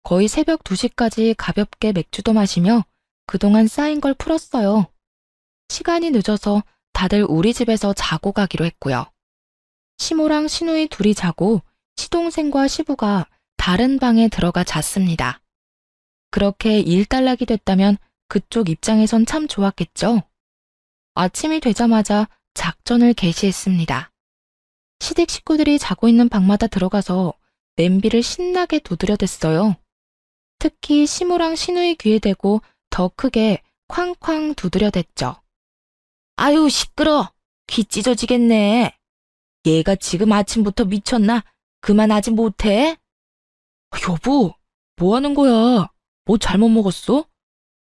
거의 새벽 2시까지 가볍게 맥주도 마시며 그동안 쌓인 걸 풀었어요. 시간이 늦어서 다들 우리 집에서 자고 가기로 했고요. 시모랑 시누이 둘이 자고 시동생과 시부가 다른 방에 들어가 잤습니다. 그렇게 일단락이 됐다면 그쪽 입장에선 참 좋았겠죠. 아침이 되자마자 작전을 개시했습니다. 시댁 식구들이 자고 있는 방마다 들어가서 냄비를 신나게 두드려댔어요. 특히 시모랑 시누이 귀에 대고 더 크게 쾅쾅 두드려댔죠. 아유, 시끄러. 귀 찢어지겠네. 얘가 지금 아침부터 미쳤나? 그만하지 못해? 여보, 뭐 하는 거야? 뭐 잘못 먹었어?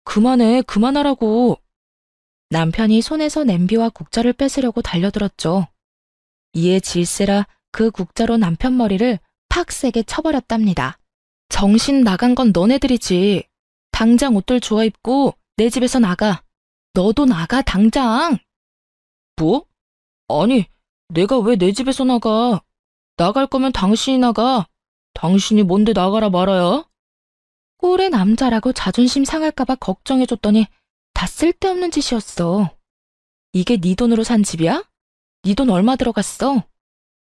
그만해, 그만하라고. 남편이 손에서 냄비와 국자를 뺏으려고 달려들었죠. 이에 질세라 그 국자로 남편 머리를 팍 세게 쳐버렸답니다. 정신 나간 건 너네들이지. 당장 옷들 주워 입고 내 집에서 나가. 너도 나가, 당장. 뭐? 아니, 내가 왜 내 집에서 나가? 나갈 거면 당신이 나가. 당신이 뭔데 나가라 말아야? 꼴의 남자라고 자존심 상할까봐 걱정해줬더니 다 쓸데없는 짓이었어. 이게 네 돈으로 산 집이야? 네 돈 얼마 들어갔어?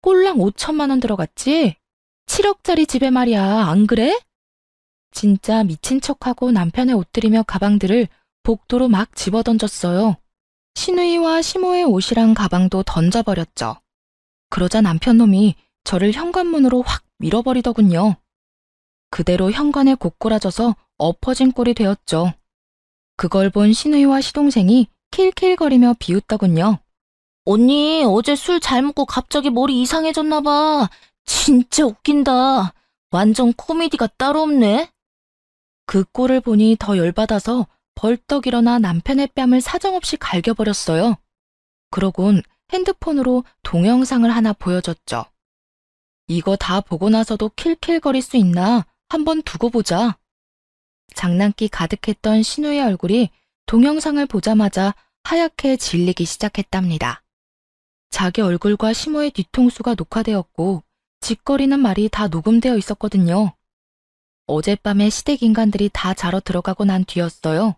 꼴랑 5천만 원 들어갔지? 7억짜리 집에 말이야, 안 그래? 진짜 미친 척하고 남편의 옷들이며 가방들을 복도로 막 집어던졌어요. 신우이와 시모의 옷이랑 가방도 던져버렸죠. 그러자 남편 놈이 저를 현관문으로 확 밀어버리더군요. 그대로 현관에 고꾸라져서 엎어진 꼴이 되었죠. 그걸 본 신우이와 시동생이 킬킬거리며 비웃더군요. 언니, 어제 술 잘 먹고 갑자기 머리 이상해졌나 봐. 진짜 웃긴다. 완전 코미디가 따로 없네. 그 꼴을 보니 더 열받아서 벌떡 일어나 남편의 뺨을 사정없이 갈겨버렸어요. 그러곤 핸드폰으로 동영상을 하나 보여줬죠. 이거 다 보고 나서도 킬킬거릴 수 있나 한번 두고 보자. 장난기 가득했던 신우의 얼굴이 동영상을 보자마자 하얗게 질리기 시작했답니다. 자기 얼굴과 시모의 뒤통수가 녹화되었고 짓거리는 말이 다 녹음되어 있었거든요. 어젯밤에 시댁 인간들이 다 자러 들어가고 난 뒤였어요.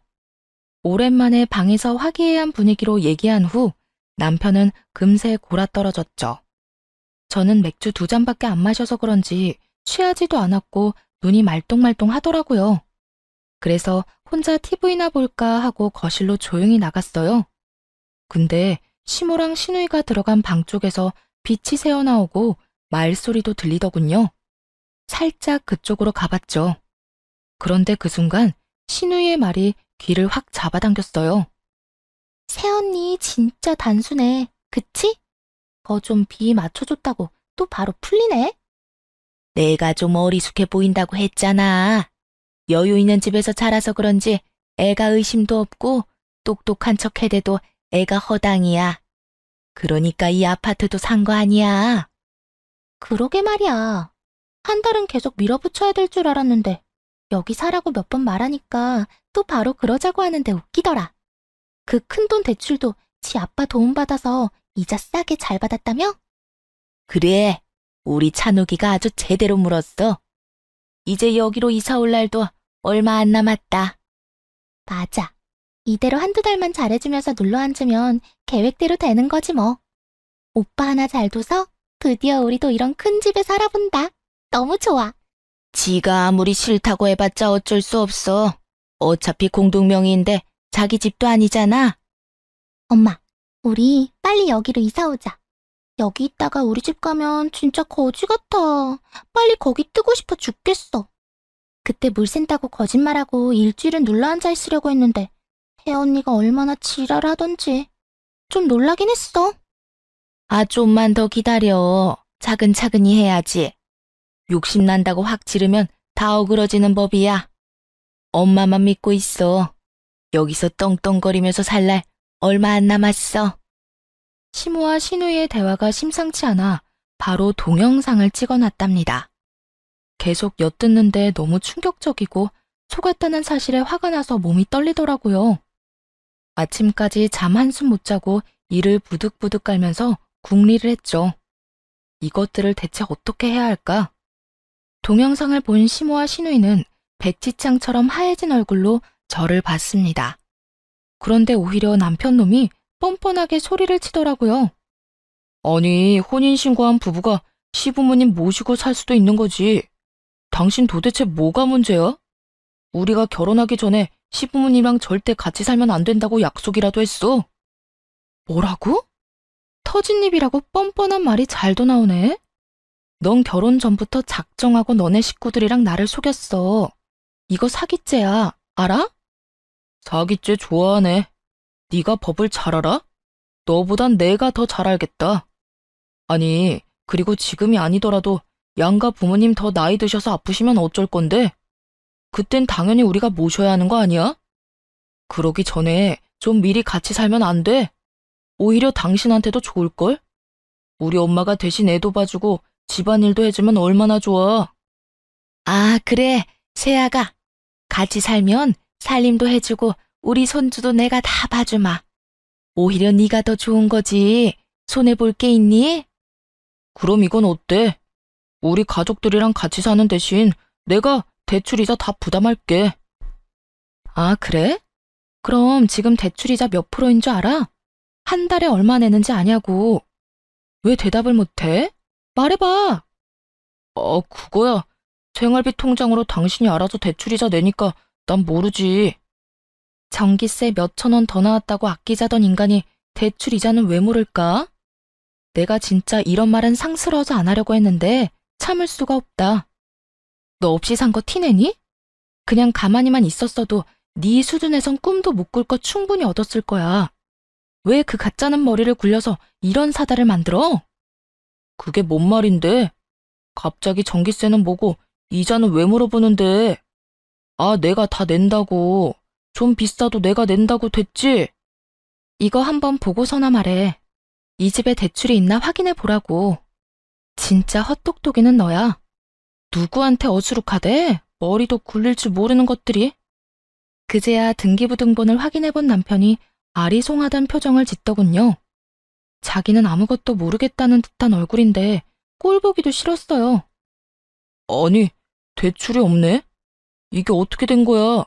오랜만에 방에서 화기애애한 분위기로 얘기한 후 남편은 금세 골아떨어졌죠. 저는 맥주 2잔밖에 안 마셔서 그런지 취하지도 않았고 눈이 말똥말똥 하더라고요. 그래서 혼자 TV나 볼까 하고 거실로 조용히 나갔어요. 근데 시모랑 신우이가 들어간 방 쪽에서 빛이 새어나오고 말소리도 들리더군요. 살짝 그쪽으로 가봤죠. 그런데 그 순간 신우이의 말이 귀를 확 잡아당겼어요. 새언니 진짜 단순해. 그치? 거 좀 비 맞춰줬다고 또 바로 풀리네. 내가 좀 어리숙해 보인다고 했잖아. 여유 있는 집에서 자라서 그런지 애가 의심도 없고 똑똑한 척 해대도 애가 허당이야. 그러니까 이 아파트도 산 거 아니야. 그러게 말이야. 한 달은 계속 밀어붙여야 될 줄 알았는데 여기 사라고 몇 번 말하니까 또 바로 그러자고 하는데 웃기더라. 그 큰돈 대출도 지 아빠 도움받아서 이자 싸게 잘 받았다며? 그래, 우리 찬욱이가 아주 제대로 물었어. 이제 여기로 이사 올 날도 얼마 안 남았다. 맞아. 이대로 한두 달만 잘해주면서 눌러앉으면 계획대로 되는 거지 뭐. 오빠 하나 잘 둬서 드디어 우리도 이런 큰 집에 살아본다. 너무 좋아. 지가 아무리 싫다고 해봤자 어쩔 수 없어. 어차피 공동명의인데 자기 집도 아니잖아. 엄마, 우리 빨리 여기로 이사 오자. 여기 있다가 우리 집 가면 진짜 거지 같아. 빨리 거기 뜨고 싶어 죽겠어. 그때 물 샌다고 거짓말하고 일주일은 눌러앉아 있으려고 했는데 혜언니가 얼마나 지랄하던지 좀 놀라긴 했어. 아, 좀만 더 기다려. 차근차근히 해야지. 욕심난다고 확 지르면 다 어그러지는 법이야. 엄마만 믿고 있어. 여기서 떵떵거리면서 살 날 얼마 안 남았어. 시모와 신우의 대화가 심상치 않아 바로 동영상을 찍어놨답니다. 계속 엿듣는데 너무 충격적이고 속았다는 사실에 화가 나서 몸이 떨리더라고요. 아침까지 잠 한숨 못 자고 이를 부득부득 깔면서 궁리를 했죠. 이것들을 대체 어떻게 해야 할까? 동영상을 본 시모와 신우이는 백지창처럼 하얘진 얼굴로 저를 봤습니다. 그런데 오히려 남편 놈이 뻔뻔하게 소리를 치더라고요. 아니, 혼인신고한 부부가 시부모님 모시고 살 수도 있는 거지. 당신 도대체 뭐가 문제야? 우리가 결혼하기 전에 시부모님이랑 절대 같이 살면 안 된다고 약속이라도 했어. 뭐라고? 터진 입이라고 뻔뻔한 말이 잘도 나오네. 넌 결혼 전부터 작정하고 너네 식구들이랑 나를 속였어. 이거 사기죄야. 알아? 사기죄 좋아하네. 네가 법을 잘 알아? 너보단 내가 더 잘 알겠다. 아니, 그리고 지금이 아니더라도 양가 부모님 더 나이 드셔서 아프시면 어쩔 건데? 그땐 당연히 우리가 모셔야 하는 거 아니야? 그러기 전에 좀 미리 같이 살면 안 돼? 오히려 당신한테도 좋을걸? 우리 엄마가 대신 애도 봐주고 집안일도 해주면 얼마나 좋아. 아, 그래, 세아가. 같이 살면 살림도 해주고 우리 손주도 내가 다 봐주마. 오히려 네가 더 좋은 거지. 손해볼 게 있니? 그럼 이건 어때? 우리 가족들이랑 같이 사는 대신 내가 대출이자 다 부담할게. 아, 그래? 그럼 지금 대출이자 몇 프로인 줄 알아? 한 달에 얼마 내는지 아냐고. 왜 대답을 못해? 말해봐. 그거야. 생활비 통장으로 당신이 알아서 대출이자 내니까 난 모르지. 전기세 몇천 원 더 나왔다고 아끼자던 인간이 대출 이자는 왜 모를까? 내가 진짜 이런 말은 상스러워서 안 하려고 했는데 참을 수가 없다. 너 없이 산 거 티내니? 그냥 가만히만 있었어도 네 수준에선 꿈도 못 꿀 거 충분히 얻었을 거야. 왜 그 가짜는 머리를 굴려서 이런 사달을 만들어? 그게 뭔 말인데? 갑자기 전기세는 뭐고 이자는 왜 물어보는데? 아, 내가 다 낸다고. 좀 비싸도 내가 낸다고 됐지? 이거 한번 보고서나 말해. 이 집에 대출이 있나 확인해 보라고. 진짜 헛똑똑이는 너야. 누구한테 어수룩하대? 머리도 굴릴 줄 모르는 것들이. 그제야 등기부등본을 확인해 본 남편이 아리송하단 표정을 짓더군요. 자기는 아무것도 모르겠다는 듯한 얼굴인데 꼴 보기도 싫었어요. 아니, 대출이 없네? 이게 어떻게 된 거야?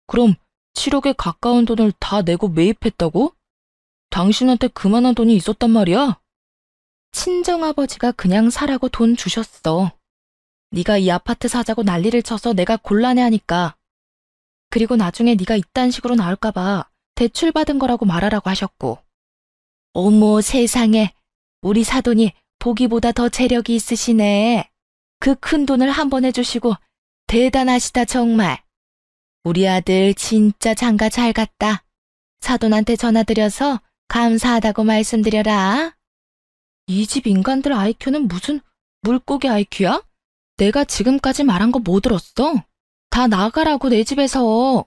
그럼 7억에 가까운 돈을 다 내고 매입했다고? 당신한테 그만한 돈이 있었단 말이야? 친정아버지가 그냥 사라고 돈 주셨어. 네가 이 아파트 사자고 난리를 쳐서 내가 곤란해하니까. 그리고 나중에 네가 이딴 식으로 나올까 봐 대출 받은 거라고 말하라고 하셨고. 어머 세상에, 우리 사돈이 보기보다 더 재력이 있으시네. 그 큰 돈을 한 번 해주시고 대단하시다 정말. 우리 아들 진짜 장가 잘 갔다. 사돈한테 전화드려서 감사하다고 말씀드려라. 이 집 인간들 IQ는 무슨 물고기 IQ야? 내가 지금까지 말한 거 뭐 들었어? 다 나가라고 내 집에서.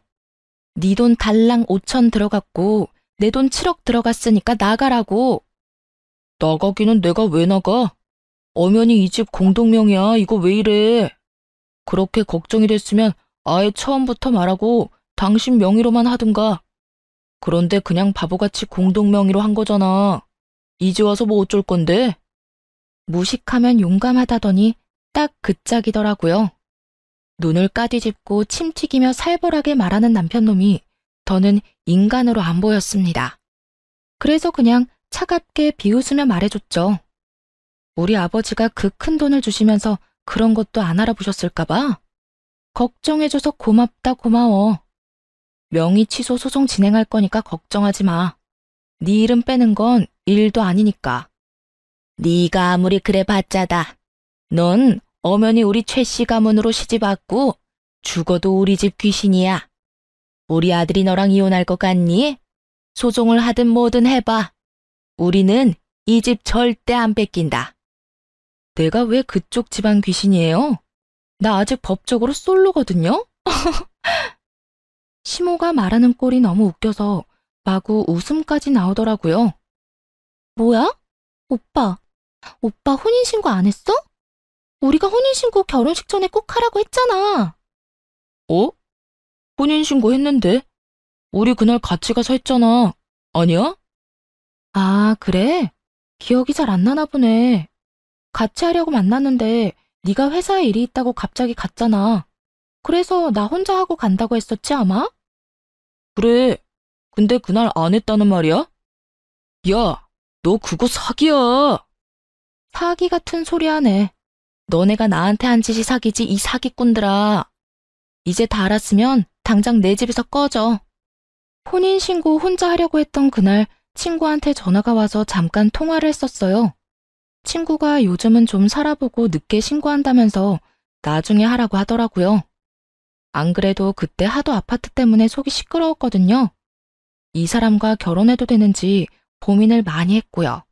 네 돈 달랑 5천 들어갔고 내 돈 7억 들어갔으니까 나가라고. 나가기는 내가 왜 나가? 엄연히 이 집 공동명이야. 이거 왜 이래? 그렇게 걱정이 됐으면 아예 처음부터 말하고 당신 명의로만 하든가. 그런데 그냥 바보같이 공동명의로 한 거잖아. 이제 와서 뭐 어쩔 건데? 무식하면 용감하다더니 딱 그 짝이더라고요. 눈을 까뒤집고 침 튀기며 살벌하게 말하는 남편놈이 더는 인간으로 안 보였습니다. 그래서 그냥 차갑게 비웃으며 말해줬죠. 우리 아버지가 그 큰 돈을 주시면서 그런 것도 안 알아보셨을까봐? 걱정해줘서 고맙다 고마워. 명의 취소 소송 진행할 거니까 걱정하지 마. 네 이름 빼는 건 일도 아니니까. 네가 아무리 그래 봤자다. 넌 엄연히 우리 최 씨 가문으로 시집 왔고 죽어도 우리 집 귀신이야. 우리 아들이 너랑 이혼할 것 같니? 소송을 하든 뭐든 해봐. 우리는 이 집 절대 안 뺏긴다. 내가 왜 그쪽 집안 귀신이에요? 나 아직 법적으로 솔로거든요? 시모가 말하는 꼴이 너무 웃겨서 마구 웃음까지 나오더라고요. 뭐야? 오빠 혼인신고 안 했어? 우리가 혼인신고 결혼식 전에 꼭 하라고 했잖아. 혼인신고 했는데? 우리 그날 같이 가서 했잖아. 아니야? 아, 그래? 기억이 잘 안 나나 보네. 같이 하려고 만났는데 네가 회사에 일이 있다고 갑자기 갔잖아. 그래서 나 혼자 하고 간다고 했었지 아마? 그래. 근데 그날 안 했다는 말이야? 야, 너 그거 사기야. 사기 같은 소리 하네. 너네가 나한테 한 짓이 사기지 이 사기꾼들아. 이제 다 알았으면 당장 내 집에서 꺼져. 혼인신고 혼자 하려고 했던 그날 친구한테 전화가 와서 잠깐 통화를 했었어요. 친구가 요즘은 좀 살아보고 늦게 신고한다면서 나중에 하라고 하더라고요. 안 그래도 그때 하도 아파트 때문에 속이 시끄러웠거든요. 이 사람과 결혼해도 되는지 고민을 많이 했고요.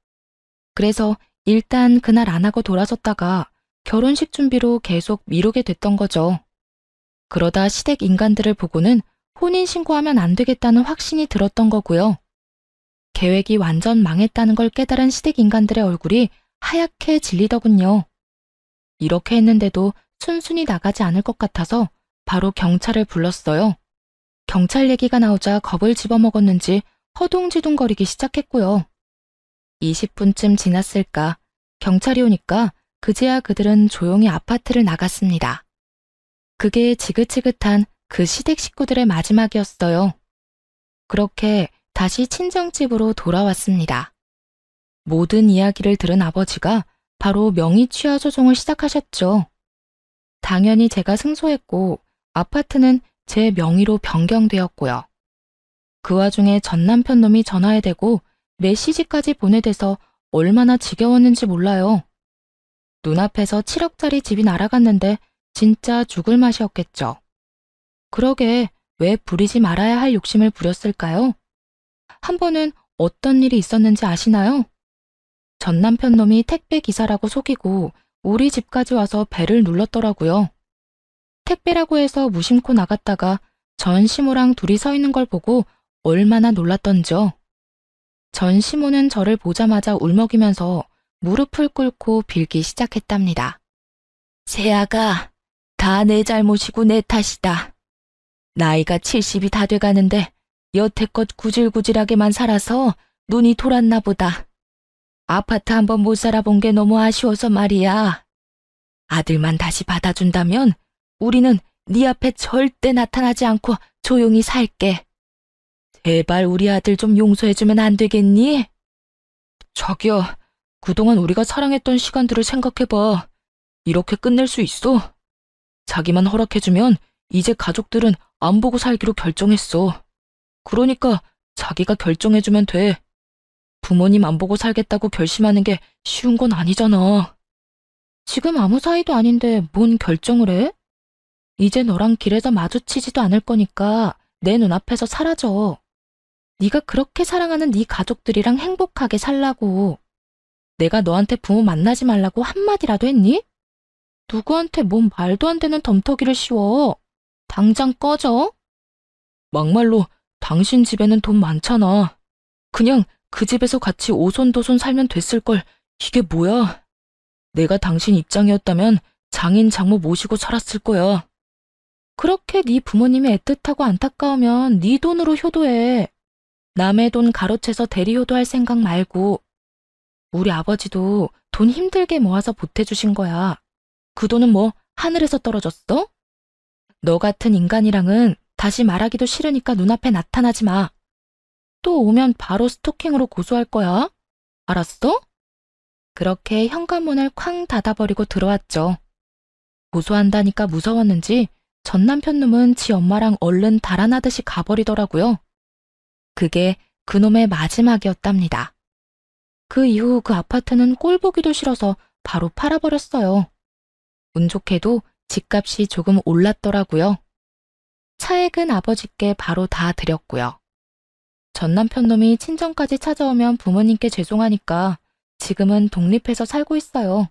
그래서 일단 그날 안 하고 돌아섰다가 결혼식 준비로 계속 미루게 됐던 거죠. 그러다 시댁 인간들을 보고는 혼인신고하면 안 되겠다는 확신이 들었던 거고요. 계획이 완전 망했다는 걸 깨달은 시댁 인간들의 얼굴이 하얗게 질리더군요. 이렇게 했는데도 순순히 나가지 않을 것 같아서 바로 경찰을 불렀어요. 경찰 얘기가 나오자 겁을 집어먹었는지 허둥지둥거리기 시작했고요. 20분쯤 지났을까 경찰이 오니까 그제야 그들은 조용히 아파트를 나갔습니다. 그게 지긋지긋한 그 시댁 식구들의 마지막이었어요. 그렇게 다시 친정집으로 돌아왔습니다. 모든 이야기를 들은 아버지가 바로 명의 취하 소송을 시작하셨죠. 당연히 제가 승소했고 아파트는 제 명의로 변경되었고요. 그 와중에 전 남편 놈이 전화에 대고 메시지까지 보내대서 얼마나 지겨웠는지 몰라요. 눈앞에서 7억짜리 집이 날아갔는데 진짜 죽을 맛이었겠죠. 그러게 왜 부리지 말아야 할 욕심을 부렸을까요? 한 번은 어떤 일이 있었는지 아시나요? 전 남편 놈이 택배 기사라고 속이고 우리 집까지 와서 배를 눌렀더라고요. 택배라고 해서 무심코 나갔다가 전 시모랑 둘이 서 있는 걸 보고 얼마나 놀랐던지요. 전 시모는 저를 보자마자 울먹이면서 무릎을 꿇고 빌기 시작했답니다. 세아가 다 내 잘못이고 내 탓이다. 나이가 70이 다 돼가는데 여태껏 구질구질하게만 살아서 눈이 돌았나 보다. 아파트 한번 못 살아본 게 너무 아쉬워서 말이야. 아들만 다시 받아준다면 우리는 네 앞에 절대 나타나지 않고 조용히 살게. 제발 우리 아들 좀 용서해주면 안 되겠니? 자기야, 그동안 우리가 사랑했던 시간들을 생각해봐. 이렇게 끝낼 수 있어? 자기만 허락해주면 이제 가족들은 안 보고 살기로 결정했어. 그러니까 자기가 결정해주면 돼. 부모님 안 보고 살겠다고 결심하는 게 쉬운 건 아니잖아. 지금 아무 사이도 아닌데 뭔 결정을 해? 이제 너랑 길에서 마주치지도 않을 거니까 내 눈앞에서 사라져. 네가 그렇게 사랑하는 네 가족들이랑 행복하게 살라고. 내가 너한테 부모 만나지 말라고 한마디라도 했니? 누구한테 뭔 말도 안 되는 덤터기를 씌워. 당장 꺼져. 막말로 당신 집에는 돈 많잖아. 그냥 그 집에서 같이 오손도손 살면 됐을걸. 이게 뭐야? 내가 당신 입장이었다면 장인 장모 모시고 살았을 거야. 그렇게 네 부모님이 애틋하고 안타까우면 네 돈으로 효도해. 남의 돈 가로채서 대리효도할 생각 말고. 우리 아버지도 돈 힘들게 모아서 보태주신 거야. 그 돈은 뭐 하늘에서 떨어졌어? 너 같은 인간이랑은 다시 말하기도 싫으니까 눈앞에 나타나지 마. 또 오면 바로 스토킹으로 고소할 거야. 알았어? 그렇게 현관문을 쾅 닫아버리고 들어왔죠. 고소한다니까 무서웠는지 전 남편 놈은 지 엄마랑 얼른 달아나듯이 가버리더라고요. 그게 그놈의 마지막이었답니다. 그 이후 그 아파트는 꼴 보기도 싫어서 바로 팔아버렸어요. 운 좋게도 집값이 조금 올랐더라고요. 차액은 아버지께 바로 다 드렸고요. 전 남편 놈이 친정까지 찾아오면 부모님께 죄송하니까 지금은 독립해서 살고 있어요.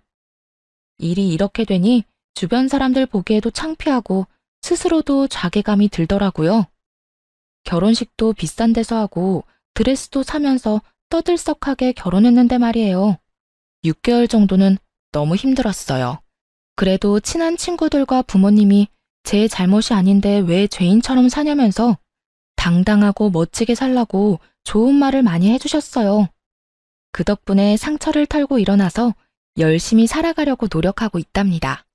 일이 이렇게 되니 주변 사람들 보기에도 창피하고 스스로도 자괴감이 들더라고요. 결혼식도 비싼 데서 하고 드레스도 사면서 떠들썩하게 결혼했는데 말이에요. 6개월 정도는 너무 힘들었어요. 그래도 친한 친구들과 부모님이 제 잘못이 아닌데 왜 죄인처럼 사냐면서 당당하고 멋지게 살라고 좋은 말을 많이 해주셨어요. 그 덕분에 상처를 털고 일어나서 열심히 살아가려고 노력하고 있답니다.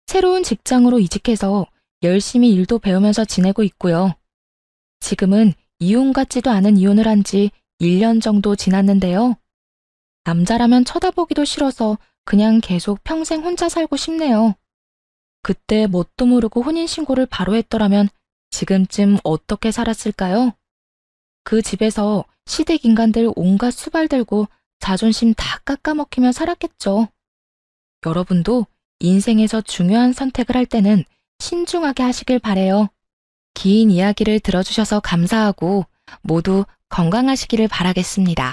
새로운 직장으로 이직해서 열심히 일도 배우면서 지내고 있고요. 지금은 이혼 같지도 않은 이혼을 한 지 1년 정도 지났는데요. 남자라면 쳐다보기도 싫어서 그냥 계속 평생 혼자 살고 싶네요. 그때 뭣도 모르고 혼인신고를 바로 했더라면 지금쯤 어떻게 살았을까요? 그 집에서 시댁 인간들 온갖 수발 들고 자존심 다 깎아먹히며 살았겠죠. 여러분도 인생에서 중요한 선택을 할 때는 신중하게 하시길 바래요. 긴 이야기를 들어주셔서 감사하고 모두 건강하시기를 바라겠습니다.